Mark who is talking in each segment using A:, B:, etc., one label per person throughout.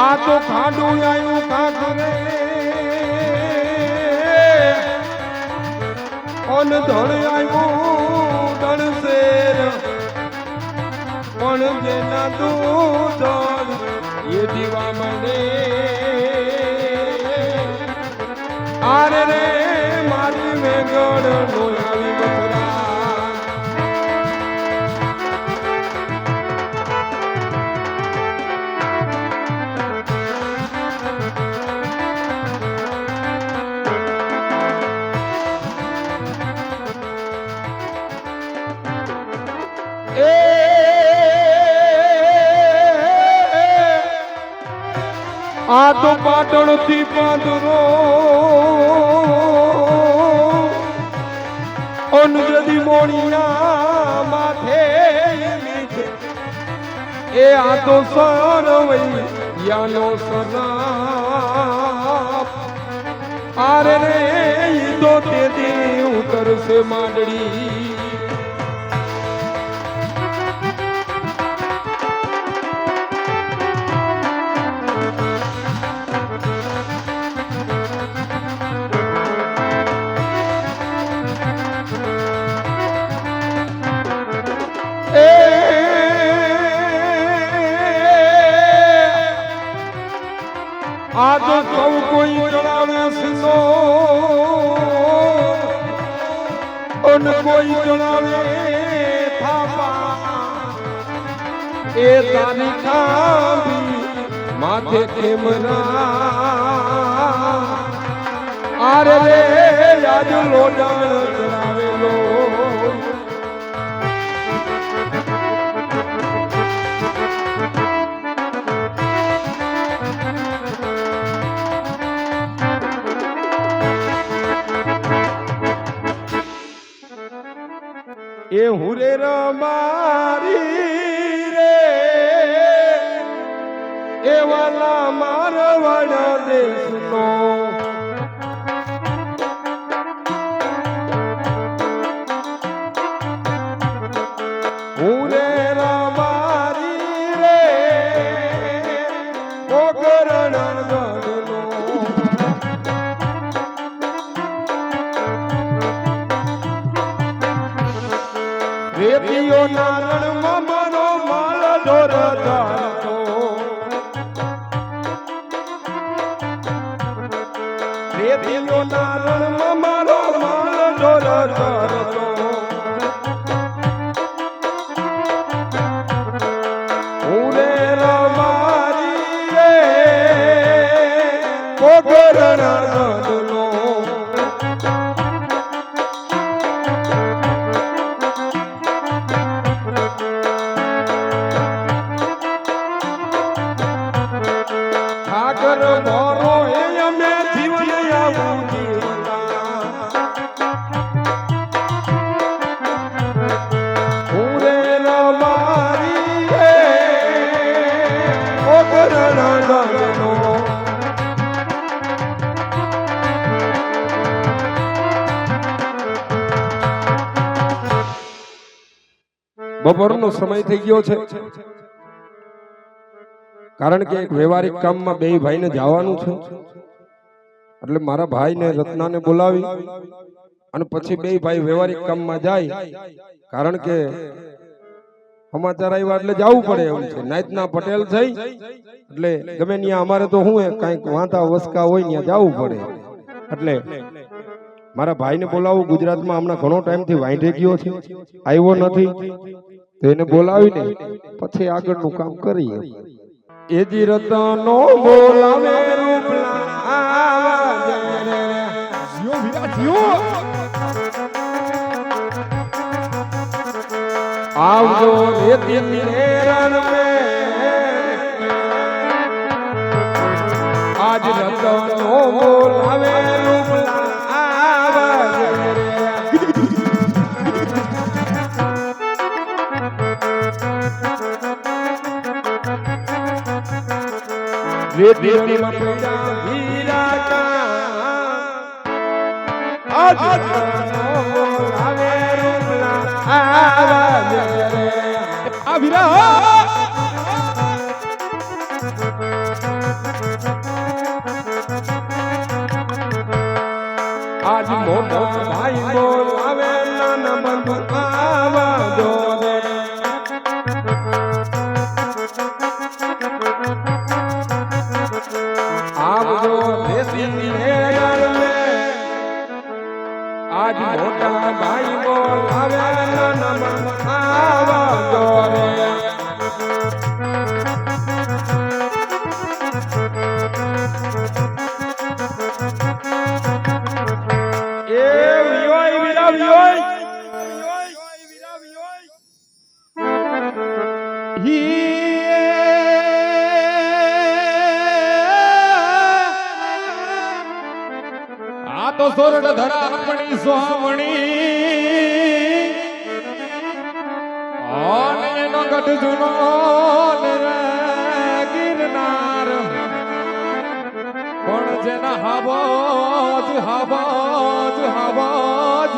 A: આ તો ખાડું આયું કાકરે ઓન ધળ આવ્યું દણસેર પણ જેના દૂધ એ દીવા મને આરે રે મારી વેગડ ડોલાવી બસરા આ તો પાટણ થી પાંદરો અનુજદી મોણિયા માથે એ આ તો સરવૈયાનો સરાપ આરે રે તો તેથી ઉતરશે માંડળી આ તો સૌ કોઈ ચડાવે સિંધો અને કોઈ ચડાવે થાપા એ તારી ખાંભી માથે કેમરા આરે રે આજ લોડાણ ચડાવેલો એ હુરે રમારી રે એ વાલા મારવાડ દેશનો હુરે રમારી રે કોકરણ ગણનો રેતિયો નારણ મારો માલ ઢોર ધારતો રેતિયો નારણ મારો માલ ઢોર ધારતો ઉરે રમારી રે કોકરણ ગણનો ઠાકર મોરો એ અમે જીવન આવું જીવતા ઉરે રમારી રે કોકરણ ગણનો બપોરનો સમય થઈ ગયો છે કારણ કે એક વ્યવહારિક કામમાં બે ભાઈને જવાનું છે એટલે મારા ભાઈને રત્નાને બોલાવી અને પછી બે ભાઈ વ્યવહારિક કામમાં જાય કારણ કે સમાચાર આવ્યા એટલે જવું પડે એમ છે નાયતના પટેલ થઈ એટલે ગમે ત્યાં અમારે તો શું કાંઈક વાંતા વસકા હોય ત્યાં જવું પડે એટલે મારા ભાઈને બોલાવું ગુજરાતમાં હમણાં ઘણો ટાઈમથી વાંઢે ગયો છે આવ્યો નથી તો એને બોલાવીને પછી આગળનું કામ કરીએ એજી રતનો બોલાવે રૂપલા આવજો રેતી રણ મે આજ રતનો બોલાવે રૂપલા રેતી મપડા હીરા કા આજ બોલાવે રૂપલા આવાજ રે આ વીરા ભાઈ બોલાવે નાના બંધુ આવા જો રે આમ જો દેશી હેરાન મે આજ મોટા ભાઈ બોલાવે નાના બંધુ આવા જો રે આ તો સોરઠ ધરા આપણી સોમણી અને એનો ગઢ જૂનો ગિરનાર પણ જેના હાવજ હાવજ હાવજ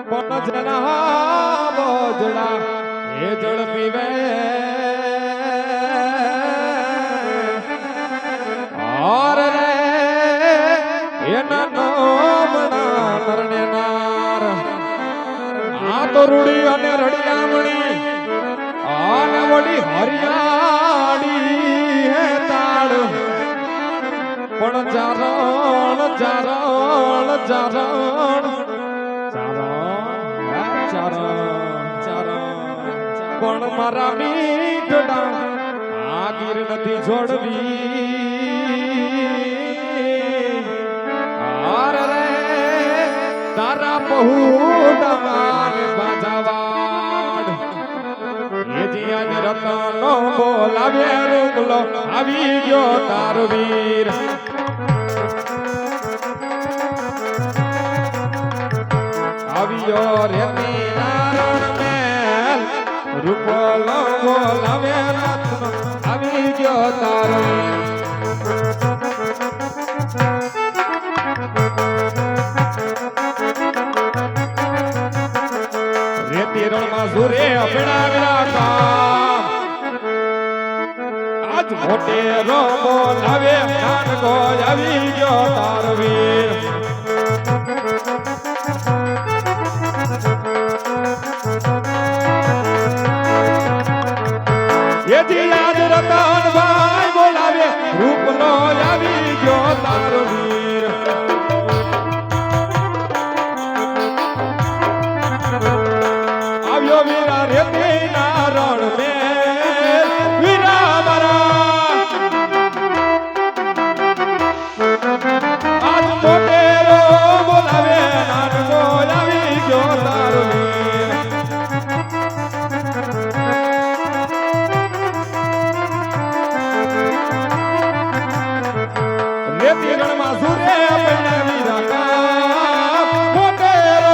A: પણ જેના હાવજડા એ જળ પીવે ઓર રે એના નામના નરને નાર આ તો રૂડી અને રડિયામણી અને વડી હરિયાળી હે તાળ પણ ચારણ ચારણ ચારણ પણ મારા મીઠડા આ ગીર નથી છોડવી આર રે તારા પહુડાન બાજાવાડ એ જીયાને રતનો બોલાવે રૂપલો આવી ગયો તારો વીર આવ્યો રેતી નારણ મેલ રૂપલો બોલાવે રત્નો આવી ગયો તારો રેતી રણમાં સુરે અપડાવ્યા કામ આજ મોટે રો બોલાવે નાનકો આવી ગયો તારો વીર એથી આજ રતન ભાઈ બોલાવે રૂપલો આવી ગયો તારો વીર આવ્યો વીરા રેતી નારણ મેલ વીરા મારા આજ મોટેરો બોલાવે નાનકો આવી ગયો તારો વીર રેતી રણમાં સુરે આપણે વીરા કામ મોટેરો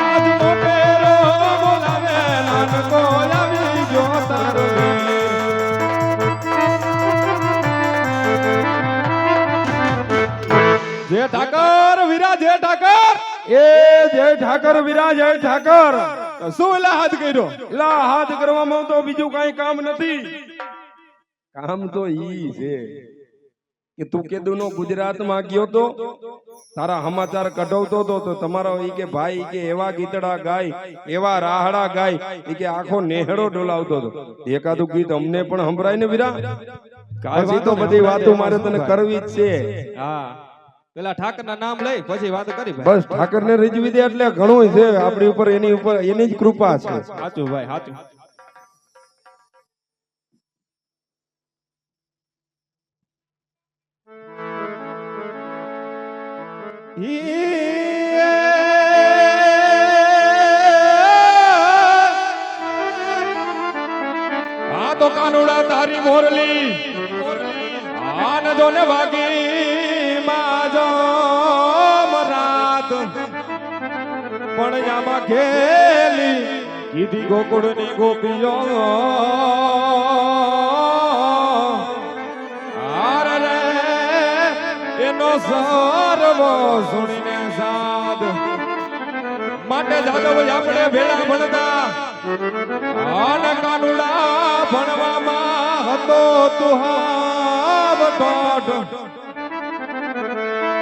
A: આજ મોટેરો બોલાવે નાનકો આવી ગયો તારો વીર જય ઠાકર વીરા જય ઠાકર એ જય ઠાકર વીરા જય ઠાકર શું એલા હાથ કર્યો એલા હાથ કરવામાં તો બીજું કઈ કામ નથી કામ તો ઈ છે કે તું કેદુનો ગુજરાતમાં ગયો તો તારા સમાચાર કઢાવતો તો તમારો ઈ કે ભાઈ કે એવા ગીતડા ગાય એવા રાહડા ગાય ઈ કે આખો નેહડો ડોલાવતો હતો એકાદું ગીત અમને પણ સંભળાય ને વીરા કાજી તો બધી વાતો મારે તને કરવી જ છે
B: હા પેલા ઠાકર ના નામ લઈ પછી વાત કરી
A: બસ ઠાકર ને રીઝવી દે એટલે ઘણું છે આપણી ઉપર એની જ કૃપા છે
B: સાચું ભાઈ સાચું
A: આ તો કાનુડા તારી મોરલી આન જો ને વાગી માજો મરાત પણ યામાં ખેલી કીધી ગોકુળની ગોપીઓ આર રે એનો સર્વો સુણીને સાદ માટે જાદવ આપણે ભેળા ભણતા આન કાનુડા ભણવામાં હતો તુહાબ ઠોઠ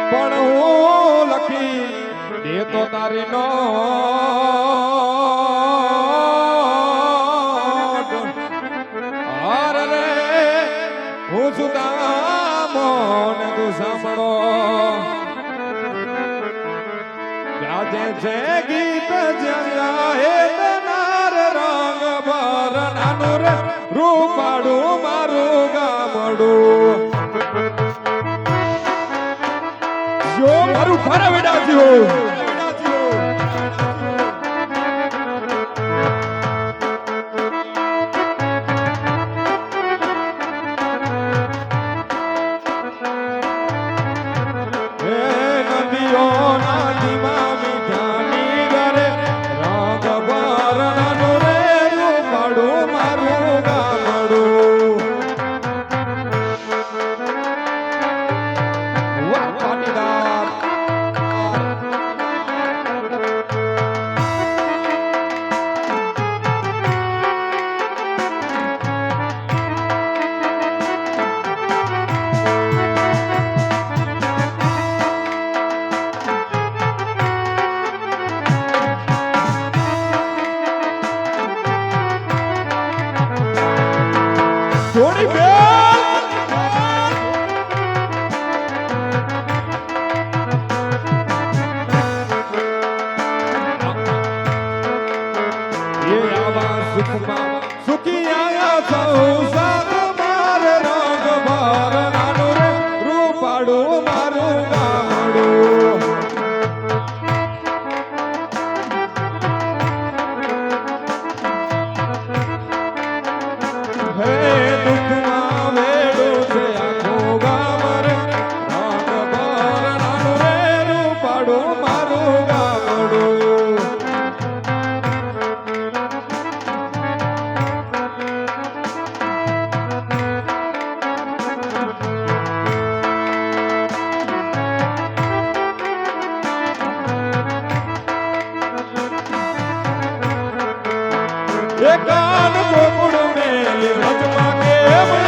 B: પણ હું લખી દેતો તારી નોટ હાર રે હું સુદામો ને તું સાંભળો ગાજે છે ગીત જ્યાં હે તનાર રંગ ભર નાનું રે રૂપાડું મારું ગામડું જો મારું ખરા વેડાજી થોડી બેલ એ આવા સુખમાં સુખી આયા સૌ સાથ માર રંગ ભર નાનું રે રૂપાડું મારું ગામડું હે દુઃખમાં વેડું છે આખું ગામ રે રંગ ભર નાનું રે રૂપાડું મારું ગામડું એ કાન કોકડ મેલી વચમાં કેમ